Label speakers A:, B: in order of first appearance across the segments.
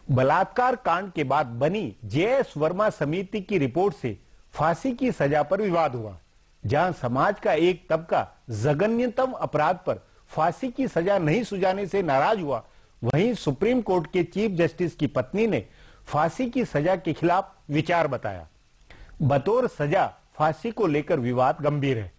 A: बलात्कार कांड के बाद बनी जेएस वर्मा समिति की रिपोर्ट से फांसी की सजा पर विवाद हुआ। जहां समाज का एक तबका जघन्यतम अपराध पर फांसी की सजा नहीं सुझाने से नाराज हुआ, वहीं सुप्रीम कोर्ट के चीफ जस्टिस की पत्नी ने फांसी की सजा के खिलाफ विचार बताया। बतौर सजा फांसी को लेकर विवाद गंभीर है।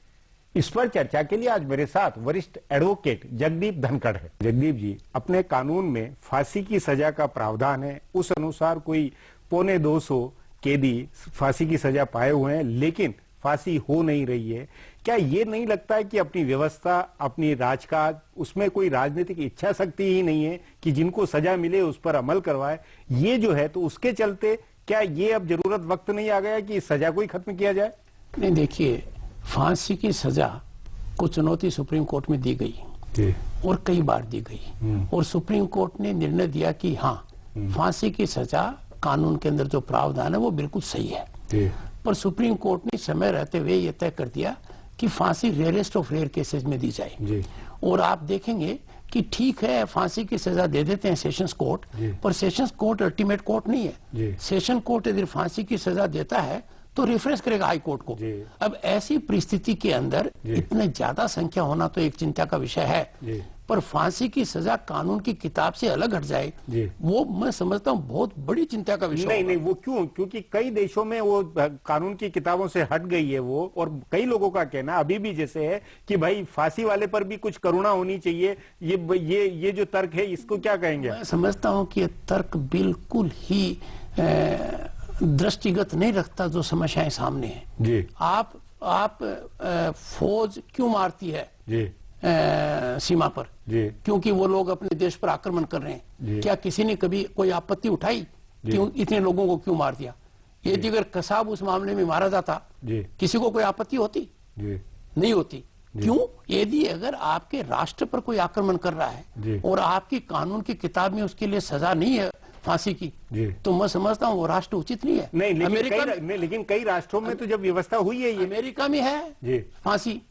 A: इस पर चर्चा के लिए आज मेरे साथ वरिष्ठ एडवोकेट जगदीप धनखड़ है। जगदीप जी, अपने कानून में फांसी की सजा का प्रावधान है, उस अनुसार कोई 250 कैदी फांसी की सजा पाए हुए हैं, लेकिन फांसी हो नहीं रही है। क्या ये नहीं लगता है कि अपनी व्यवस्था, अपनी राजकाज, उसमें कोई राजनीतिक इच्छा शक्ति ही नहीं है कि जिनको सजा मिले उस पर अमल करवाए? ये जो है, तो उसके चलते क्या ये अब जरूरत वक्त नहीं आ गया कि इस सजा को ही खत्म किया जाए?
B: नहीं, देखिए, फांसी की सजा को चुनौती सुप्रीम कोर्ट में दी गई और कई बार दी गई, और सुप्रीम कोर्ट ने निर्णय दिया कि हाँ, फांसी की सजा कानून के अंदर जो प्रावधान है वो बिल्कुल सही है। पर सुप्रीम कोर्ट ने समय रहते हुए यह तय कर दिया कि फांसी रेयरेस्ट ऑफ रेयर केसेस में दी जाए। और आप देखेंगे कि ठीक है, फांसी की सजा दे देते हैं सेशंस कोर्ट, पर सेशंस कोर्ट अल्टीमेट कोर्ट नहीं है। सेशन कोर्ट यदि फांसी की सजा देता है तो रेफरेंस करेगा हाई कोर्ट को। अब ऐसी परिस्थिति के अंदर इतने ज्यादा संख्या होना तो एक चिंता का विषय है, पर फांसी की सजा कानून की किताब से अलग हट जाए, वो मैं समझता हूँ बहुत बड़ी चिंता का विषय।
A: नहीं, वो क्यों? क्योंकि कई देशों में वो कानून की किताबों से हट गई है वो, और कई लोगों का कहना अभी भी जैसे है कि भाई फांसी वाले पर भी कुछ करुणा होनी चाहिए। ये जो तर्क है, इसको क्या कहेंगे? मैं
B: समझता हूँ कि ये तर्क बिल्कुल ही दृष्टिगत नहीं रखता जो समस्याएं सामने हैं। जी। आप फौज क्यों मारती है जी सीमा पर? जी। क्योंकि वो लोग अपने देश पर आक्रमण कर रहे हैं। क्या किसी ने कभी कोई आपत्ति उठाई? क्यों इतने लोगों को क्यों मार दिया? यदि अगर कसाब उस मामले में मारा जाता, किसी को कोई आपत्ति होती? नहीं होती। क्यों? यदि अगर आपके राष्ट्र पर कोई आक्रमण कर रहा है और आपकी कानून की किताब में उसके लिए सजा नहीं है फांसी की, तो मैं समझता हूँ वो राष्ट्र उचित नहीं है।
A: नहीं, लेकिन कई राष्ट्रों में तो जब व्यवस्था हुई है, ये
B: अमेरिका में है फांसी,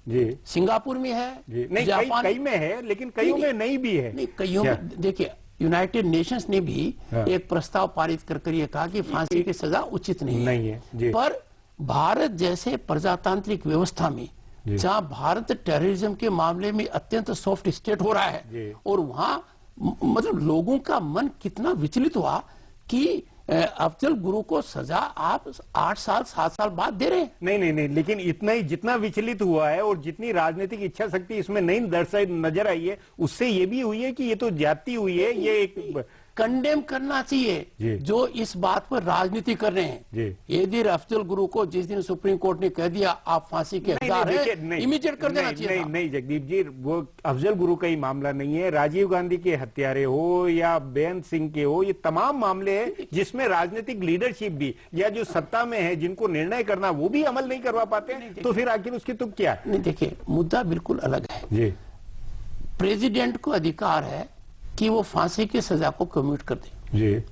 B: सिंगापुर में है,
A: नहीं, कई में है, लेकिन कईयों में नहीं भी है।
B: नहीं, कईयों में देखिए, यूनाइटेड नेशंस ने भी एक प्रस्ताव पारित कर ये कहा कि फांसी की सजा उचित नहीं है। पर भारत जैसे प्रजातांत्रिक व्यवस्था में, जहाँ भारत टेररिज्म के मामले में अत्यंत सॉफ्ट स्टेट हो रहा है, और वहाँ मतलब लोगों का मन कितना विचलित हुआ कि अफजल गुरु को सजा आप 8 साल 7 साल बाद दे रहे हैं।
A: नहीं, लेकिन इतना ही जितना विचलित हुआ है और जितनी राजनीतिक इच्छा शक्ति इसमें नहीं नजर आई है, उससे ये भी हुई है कि ये तो ज्यादती हुई है। ये एक
B: कंडेम करना चाहिए जो इस बात पर राजनीति कर रहे हैं। यदि अफजल गुरु को जिस दिन सुप्रीम कोर्ट ने कह दिया आप फांसी के हकदार हैं, इमीडिएट कर देना चाहिए।
A: नहीं जगदीप जी, वो अफजल गुरु का ही मामला नहीं है। राजीव गांधी के हत्यारे हो या बेअंत सिंह के हो, ये तमाम मामले हैं जिसमें राजनीतिक लीडरशिप भी या जो सत्ता में है, जिनको निर्णय करना, वो भी अमल नहीं करवा पाते। तो फिर आखिर उसकी तुक क्या है?
B: नहीं, देखिए, मुद्दा बिल्कुल अलग है। प्रेसिडेंट को अधिकार है कि वो फांसी की सजा को कम्यूट कर दे।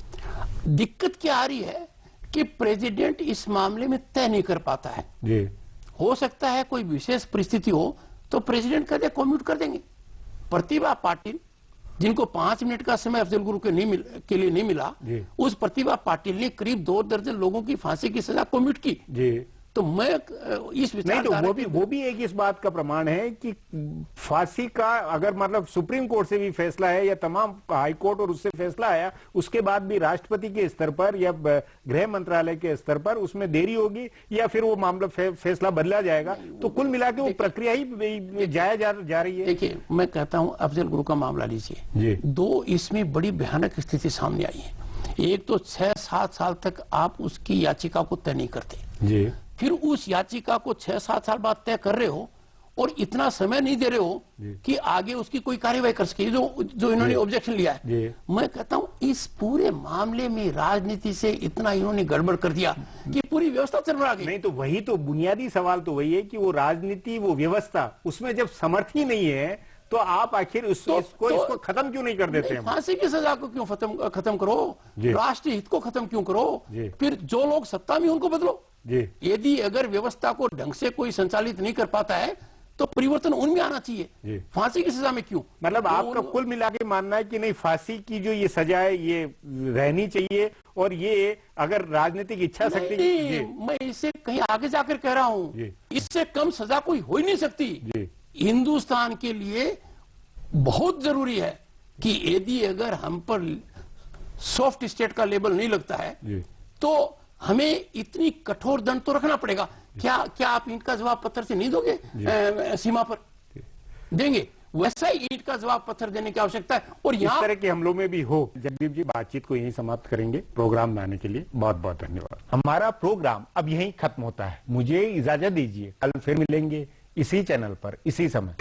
B: दिक्कत क्या आ रही है कि प्रेसिडेंट इस मामले में तय नहीं कर पाता है। हो सकता है कोई विशेष परिस्थिति हो तो प्रेसिडेंट कहते कम्यूट कर देंगे। प्रतिभा पाटिल, जिनको 5 मिनट का समय अफजल गुरु के लिए नहीं मिला, उस प्रतिभा पाटिल ने करीब 2 दर्जन लोगों की फांसी की सजा कम्यूट की। तो मैं इस
A: नहीं, तो वो भी एक इस बात का प्रमाण है कि फांसी का अगर मतलब सुप्रीम कोर्ट से भी फैसला है या तमाम हाई कोर्ट और उससे फैसला आया, उसके बाद भी राष्ट्रपति के स्तर पर या गृह मंत्रालय के स्तर पर उसमें देरी होगी या फिर वो मामला फैसला बदला जाएगा। तो कुल मिला के वो प्रक्रिया ही जा रही है।
B: देखिए, मैं कहता हूं अफजल गुरु का मामला लीजिए, 2 इसमें बड़ी भयानक स्थिति सामने आई है। एक तो 6-7 साल तक आप उसकी याचिका को तय नहीं करते, फिर उस याचिका को 6-7 साल बाद तय कर रहे हो और इतना समय नहीं दे रहे हो कि आगे उसकी कोई कार्यवाही कर सके, जो इन्होंने ऑब्जेक्शन लिया है। मैं कहता हूं इस पूरे मामले में राजनीति से इतना इन्होंने गड़बड़ कर दिया कि पूरी व्यवस्था चरमरा गई।
A: नहीं, तो वही तो बुनियादी सवाल तो वही है कि वो राजनीति, वो व्यवस्था, उसमें जब समर्थ ही नहीं है तो आप आखिर इसको खत्म क्यों नहीं कर देते हैं?
B: फांसी की सजा को क्यों खत्म करो? राष्ट्रीय हित को खत्म क्यों करो? फिर जो लोग सत्ता में उनको बदलो। यदि अगर व्यवस्था को ढंग से कोई संचालित नहीं कर पाता है तो परिवर्तन उनमें आना चाहिए, फांसी की सजा में क्यों?
A: मतलब आपका कुल मिला के मानना है कि नहीं, फांसी की जो ये सजा है ये रहनी चाहिए, और ये अगर राजनीतिक इच्छा शक्ति
B: मैं इससे कहीं आगे जाकर कह रहा हूं, इससे कम सजा कोई हो ही नहीं सकती। हिंदुस्तान के लिए बहुत जरूरी है कि यदि अगर हम पर सॉफ्ट स्टेट का लेबल नहीं लगता है तो हमें इतनी कठोर दंड तो रखना पड़ेगा। क्या आप ईंट का जवाब पत्थर से नहीं दोगे? सीमा पर देंगे, वैसा ही ईंट का जवाब पत्थर देने की आवश्यकता है। और यहाँ
A: इस तरह के हमलों में भी हो। जगदीप जी, बातचीत को यहीं समाप्त करेंगे। प्रोग्राम में आने के लिए बहुत बहुत धन्यवाद। हमारा प्रोग्राम अब यहीं खत्म होता है, मुझे इजाजत दीजिए, कल फिर मिलेंगे इसी चैनल पर इसी समय।